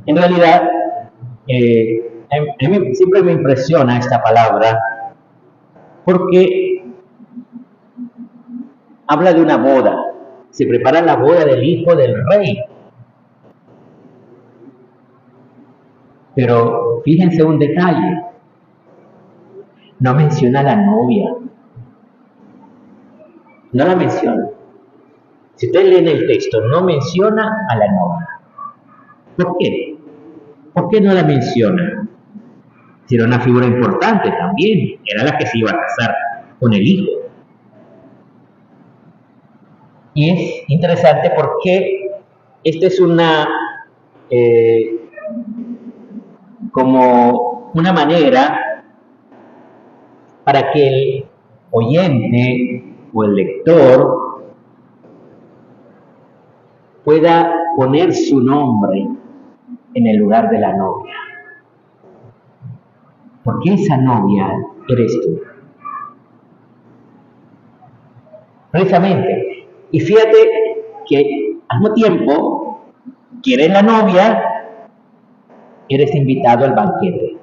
En realidad, a mí siempre me impresiona esta palabra porque habla de una boda. Se prepara la boda del hijo del rey. Pero fíjense un detalle, no menciona a la novia, no la menciona. Si ustedes leen el texto, no menciona a la novia. ¿Por qué? ¿Por qué no la menciona? Si era una figura importante también, era la que se iba a casar con el hijo. Y es interesante porque esta es como una manera para que el oyente o el lector pueda poner su nombre en el lugar de la novia. Porque esa novia eres tú. Precisamente. Y fíjate que al mismo tiempo que eres la novia, eres invitado al banquete.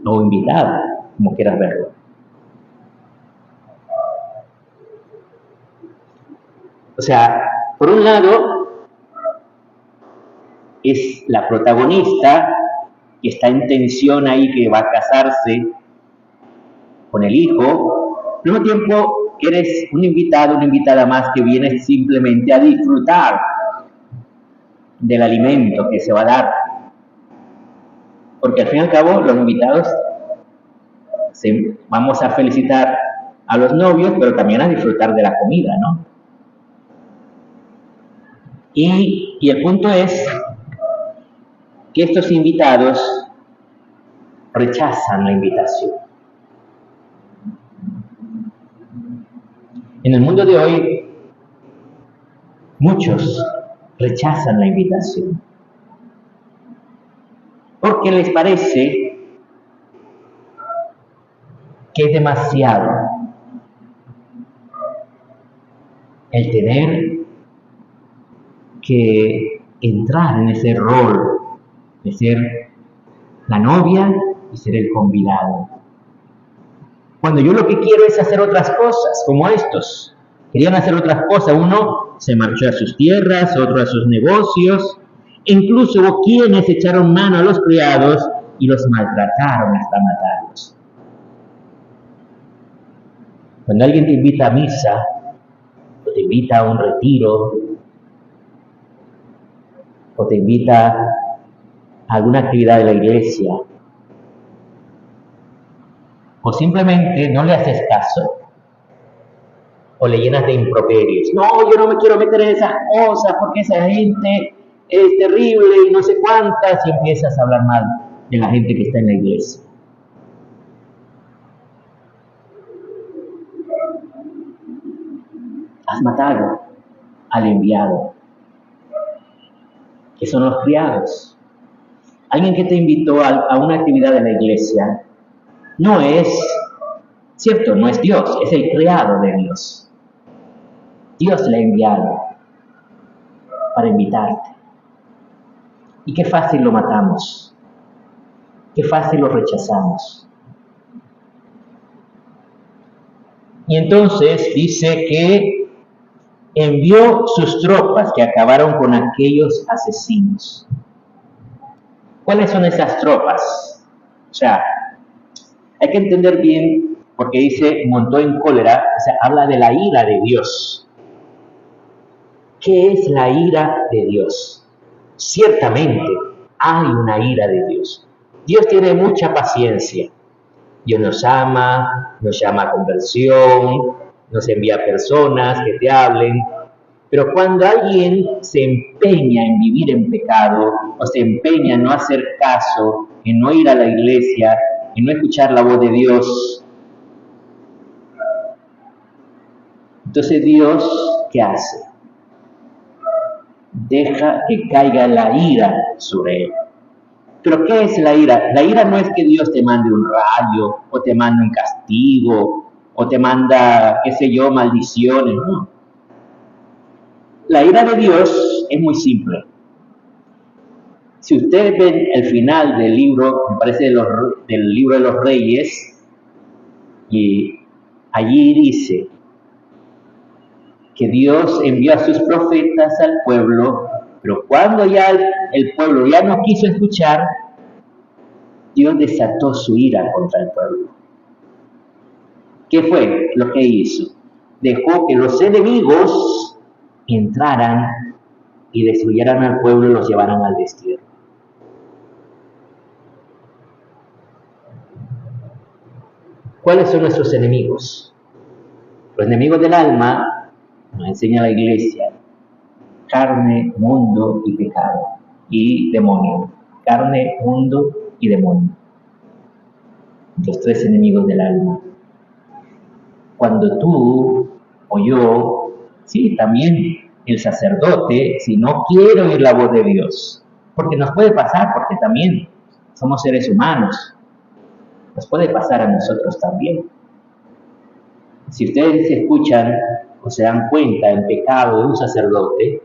O invitada, como quieras verlo. O sea, por un lado, es la protagonista que está en tensión ahí, que va a casarse con el hijo. Al mismo tiempo, eres un invitado, una invitada más que viene simplemente a disfrutar del alimento que se va a dar. Porque al fin y al cabo, los invitados vamos a felicitar a los novios, pero también a disfrutar de la comida, ¿no? Y el punto es que estos invitados rechazan la invitación. En el mundo de hoy, muchos rechazan la invitación porque les parece que es demasiado el tener que entrar en ese rol de ser la novia y ser el convidado. Cuando yo lo que quiero es hacer otras cosas, como estos. Querían hacer otras cosas. Uno se marchó a sus tierras, otro a sus negocios. Incluso hubo quienes echaron mano a los criados y los maltrataron hasta matarlos. Cuando alguien te invita a misa, o te invita a un retiro, o te invita a alguna actividad de la iglesia, o simplemente no le haces caso, o le llenas de improperios. No, yo no me quiero meter en esas cosas porque esa gente es terrible y no sé cuántas, y empiezas a hablar mal de la gente que está en la iglesia. Has matado al enviado, que son los criados. Alguien que te invitó a una actividad de la iglesia no es, cierto, no es Dios, es el criado de Dios. Dios le ha enviado para invitarte. Y qué fácil lo matamos, qué fácil lo rechazamos. Y entonces dice que envió sus tropas que acabaron con aquellos asesinos. ¿Cuáles son esas tropas? O sea, hay que entender bien, porque dice montó en cólera, o sea, habla de la ira de Dios. ¿Qué es la ira de Dios? Ciertamente hay una ira de Dios. Dios tiene mucha paciencia. Dios nos ama, nos llama a conversión, nos envía personas que te hablen. Pero cuando alguien se empeña en vivir en pecado, o se empeña en no hacer caso, en no ir a la iglesia, en no escuchar la voz de Dios, entonces Dios, ¿qué hace? Deja que caiga la ira sobre él. ¿Pero qué es la ira? La ira no es que Dios te mande un rayo, o te mande un castigo, o te manda, qué sé yo, maldiciones, no. La ira de Dios es muy simple. Si ustedes ven el final del libro, me parece del libro de los Reyes, y allí dice que Dios envió a sus profetas al pueblo, pero cuando ya el pueblo ya no quiso escuchar, Dios desató su ira contra el pueblo. ¿Qué fue lo que hizo? Dejó que los enemigos entraran y destruyeran al pueblo y los llevaran al destierro. ¿Cuáles son nuestros enemigos? Los enemigos del alma, nos enseña la iglesia: carne, mundo y pecado, y demonio. Carne, mundo y demonio. Los tres enemigos del alma. Cuando tú o yo, sí, también el sacerdote, si no quiere oír la voz de Dios, porque nos puede pasar, porque también somos seres humanos, nos puede pasar a nosotros también. Si ustedes escuchan o se dan cuenta del pecado de un sacerdote,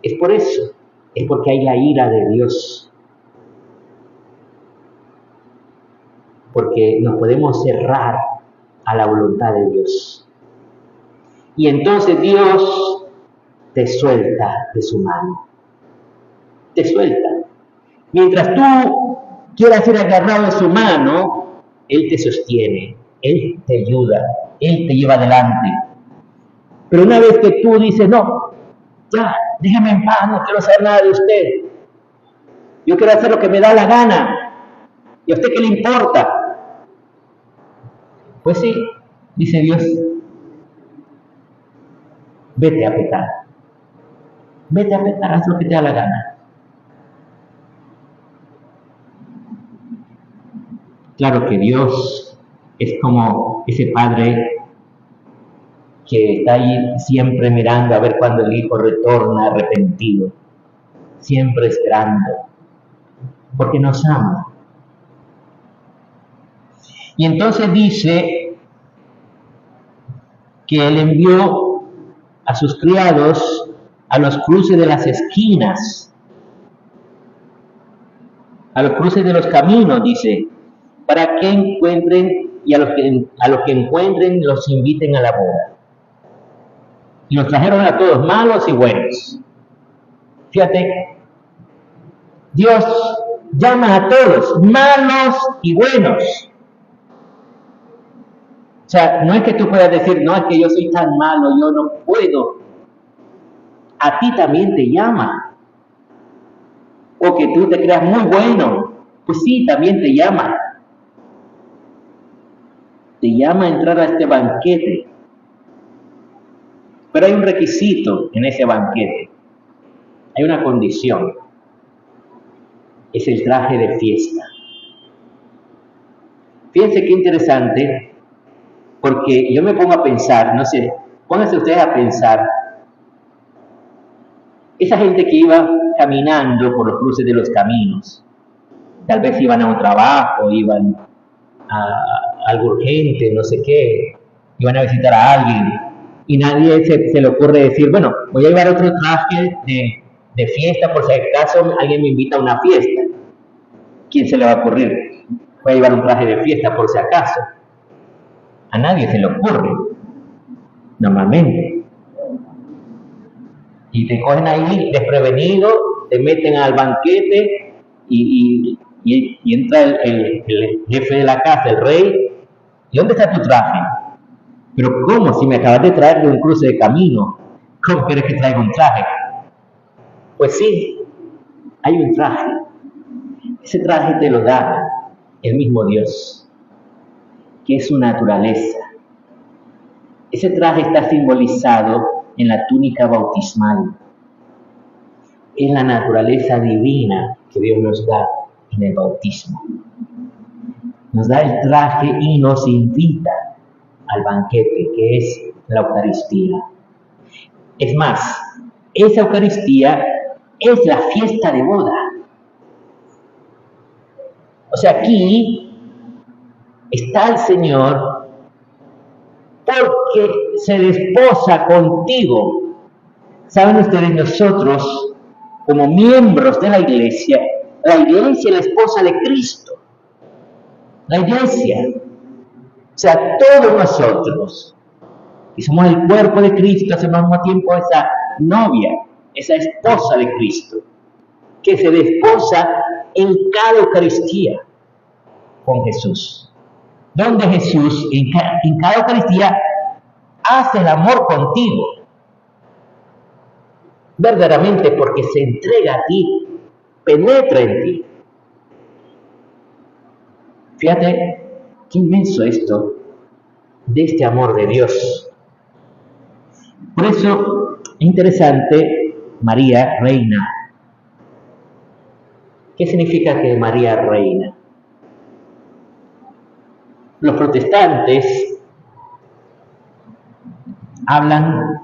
es por eso, es porque hay la ira de Dios. Porque nos podemos cerrar a la voluntad de Dios. Y entonces Dios te suelta de su mano. Te suelta. Mientras tú quieras ser agarrado de su mano, Él te sostiene, Él te ayuda, Él te lleva adelante. Pero una vez que tú dices, no, ya, déjame en paz, no quiero saber nada de usted. Yo quiero hacer lo que me da la gana. ¿Y a usted qué le importa? Pues sí, dice Dios, vete a pecar. Vete a pecar, haz lo que te da la gana. Claro que Dios es como ese padre que está ahí siempre mirando a ver cuando el hijo retorna arrepentido, siempre esperando, porque nos ama. Y entonces dice que Él envió a sus criados a los cruces de las esquinas, a los cruces de los caminos, dice, para que encuentren, y a los que encuentren los inviten a la boda. Y los trajeron a todos, malos y buenos. Fíjate, Dios llama a todos, malos y buenos. O sea, no es que tú puedas decir, no, es que yo soy tan malo, yo no puedo. A ti también te llama. O que tú te creas muy bueno, pues sí, también te llama. Te llama a entrar a este banquete. Pero hay un requisito en ese banquete. Hay una condición. Es el traje de fiesta. Fíjense qué interesante, porque yo me pongo a pensar, no sé, pónganse ustedes a pensar, esa gente que iba caminando por los cruces de los caminos, tal vez iban a un trabajo, iban a algo urgente, no sé qué, iban a visitar a alguien, y nadie se le ocurre decir, bueno, voy a llevar otro traje de fiesta por si acaso alguien me invita a una fiesta. ¿Quién se le va a ocurrir? Voy a llevar un traje de fiesta por si acaso. A nadie se le ocurre, normalmente. Y te cogen ahí desprevenido, te meten al banquete y entra el jefe de la casa, el rey. ¿Y dónde está tu traje? Pero ¿cómo? Si me acabas de traer de un cruce de camino, ¿cómo quieres que traiga un traje? Pues sí, hay un traje. Ese traje te lo da el mismo Dios, que es su naturaleza. Ese traje está simbolizado en la túnica bautismal. Es la naturaleza divina que Dios nos da en el bautismo. Nos da el traje y nos invita al banquete, que es la Eucaristía. Es más, esa Eucaristía es la fiesta de boda. O sea, aquí está el Señor porque se desposa contigo. ¿Saben ustedes? Nosotros, como miembros de la iglesia es la esposa de Cristo. La iglesia. O sea, todos nosotros, que somos el cuerpo de Cristo, hacemos al mismo tiempo esa novia, esa esposa de Cristo, que se desposa en cada Eucaristía con Jesús. Donde Jesús en cada Eucaristía hace el amor contigo. Verdaderamente porque se entrega a ti, penetra en ti. Fíjate qué inmenso esto de este amor de Dios. Por eso es interesante María Reina. ¿Qué significa que María Reina? Los protestantes hablan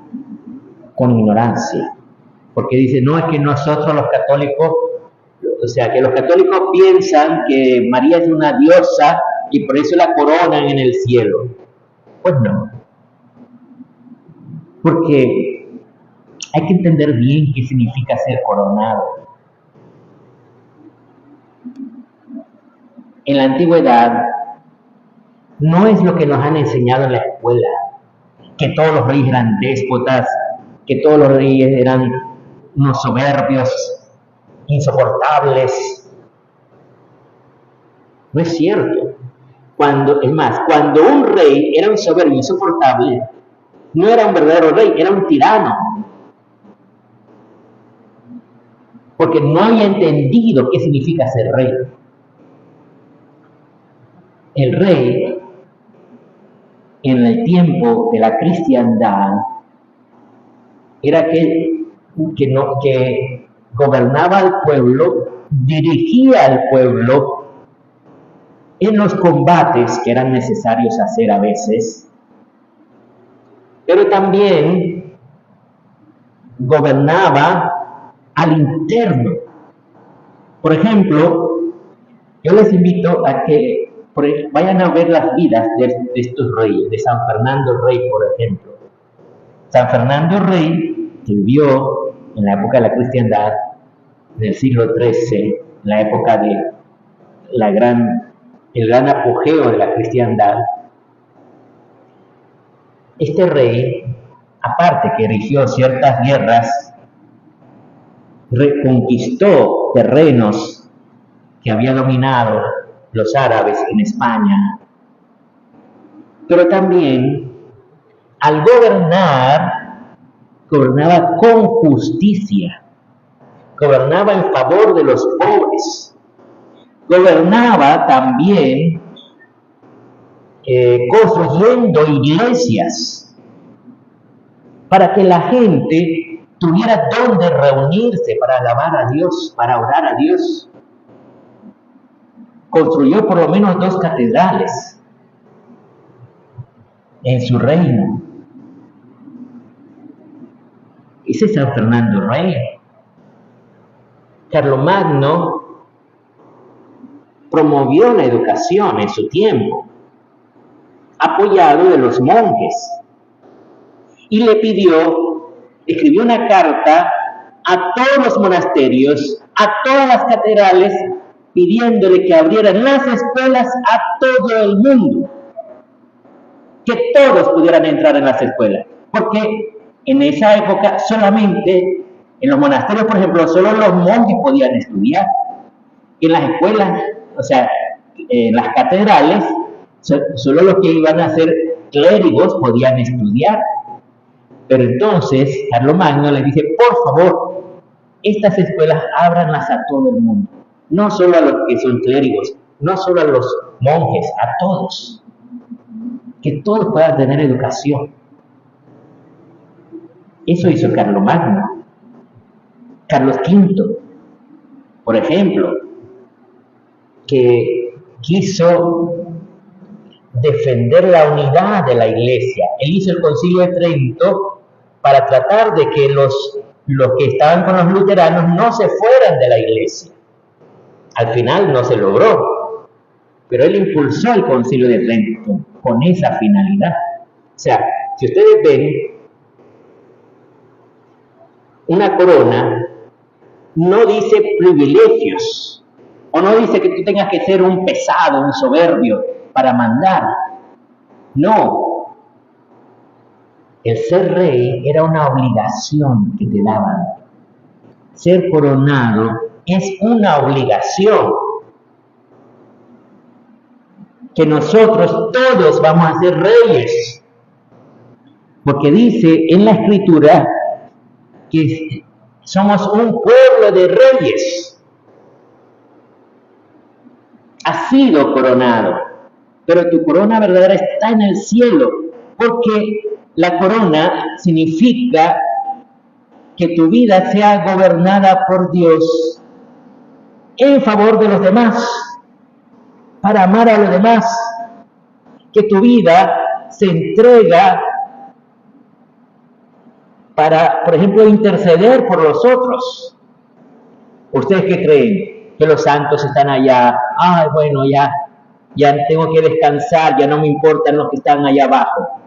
con ignorancia, porque dicen, no, es que nosotros los católicos, o sea, que los católicos piensan que María es una diosa y por eso la coronan en el cielo. Pues no. Porque hay que entender bien qué significa ser coronado. En la antigüedad no es lo que nos han enseñado en la escuela, que todos los reyes eran déspotas, que todos los reyes eran unos soberbios, insoportables. No es cierto. Cuando un rey era un soberbio insoportable, no era un verdadero rey, era un tirano. Porque no había entendido qué significa ser rey. El rey, en el tiempo de la cristiandad, era aquel que gobernaba al pueblo, dirigía al pueblo en los combates que eran necesarios hacer a veces, pero también gobernaba al interno. Por ejemplo, yo les invito a que vayan a ver las vidas de estos reyes, de San Fernando Rey, por ejemplo. San Fernando Rey, que vivió en la época de la cristiandad, del siglo XIII, en la época de el gran apogeo de la cristiandad. Este rey, aparte que erigió ciertas guerras, reconquistó terrenos que había dominado los árabes en España, pero también al gobernaba con justicia, gobernaba en favor de los pobres, gobernaba también construyendo iglesias para que la gente tuviera donde reunirse para alabar a Dios, para orar a Dios. Construyó por lo menos 2 catedrales en su reino. Ese es San Fernando Rey. Carlomagno promovió la educación en su tiempo, apoyado de los monjes, y escribió una carta a todos los monasterios, a todas las catedrales, pidiéndole que abrieran las escuelas a todo el mundo, que todos pudieran entrar en las escuelas, porque en esa época solamente, en los monasterios, por ejemplo, solo los monjes podían estudiar. En las escuelas, o sea, en las catedrales, solo los que iban a ser clérigos podían estudiar. Pero entonces Carlomagno le dice, por favor, estas escuelas ábranlas a todo el mundo, no solo a los que son clérigos, no solo a los monjes, a todos, que todos puedan tener educación. Eso hizo Carlomagno. Carlos V, por ejemplo, que quiso defender la unidad de la iglesia. Él hizo el Concilio de Trento para tratar de que los que estaban con los luteranos no se fueran de la iglesia. Al final no se logró, pero él impulsó el Concilio de Trento con esa finalidad. O sea, si ustedes ven, una corona no dice privilegios, o no dice que tú tengas que ser un pesado, un soberbio para mandar. No, el ser rey era una obligación que te daban. Ser coronado es una obligación que nosotros todos vamos a ser reyes. Porque dice en la Escritura que somos un pueblo de reyes. Has sido coronado, pero tu corona verdadera está en el cielo, porque la corona significa que tu vida sea gobernada por Dios en favor de los demás, para amar a los demás, que tu vida se entrega para, por ejemplo, interceder por los otros. ¿Ustedes qué creen? Que los santos están allá. Ay, bueno, ya tengo que descansar, ya no me importan los que están allá abajo.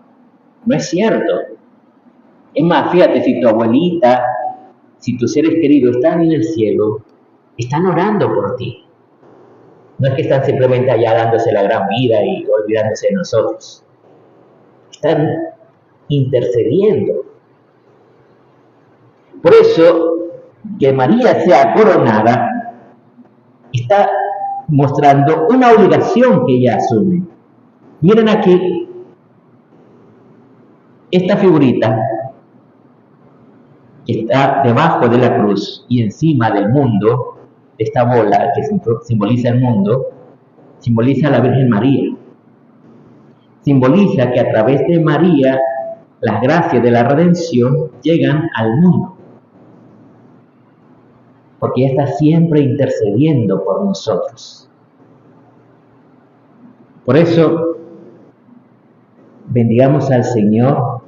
No es cierto. Es más, fíjate, si tu abuelita, si tus seres queridos están en el cielo, están orando por ti. No es que están simplemente allá dándose la gran vida y olvidándose de nosotros. Están intercediendo. Por eso, que María sea coronada, está mostrando una obligación que ella asume. Miren aquí, esta figurita que está debajo de la cruz y encima del mundo, esta bola que simboliza el mundo, simboliza a la Virgen María. Simboliza que a través de María las gracias de la redención llegan al mundo. Porque ella está siempre intercediendo por nosotros. Por eso, bendigamos al Señor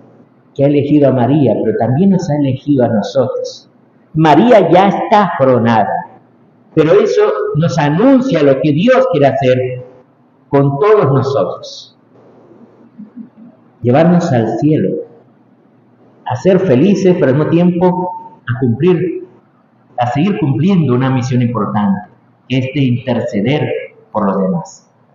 que ha elegido a María, pero también nos ha elegido a nosotros. María ya está coronada, pero eso nos anuncia lo que Dios quiere hacer con todos nosotros. Llevarnos al cielo, a ser felices, pero al mismo tiempo a seguir cumpliendo una misión importante, que es de interceder por los demás.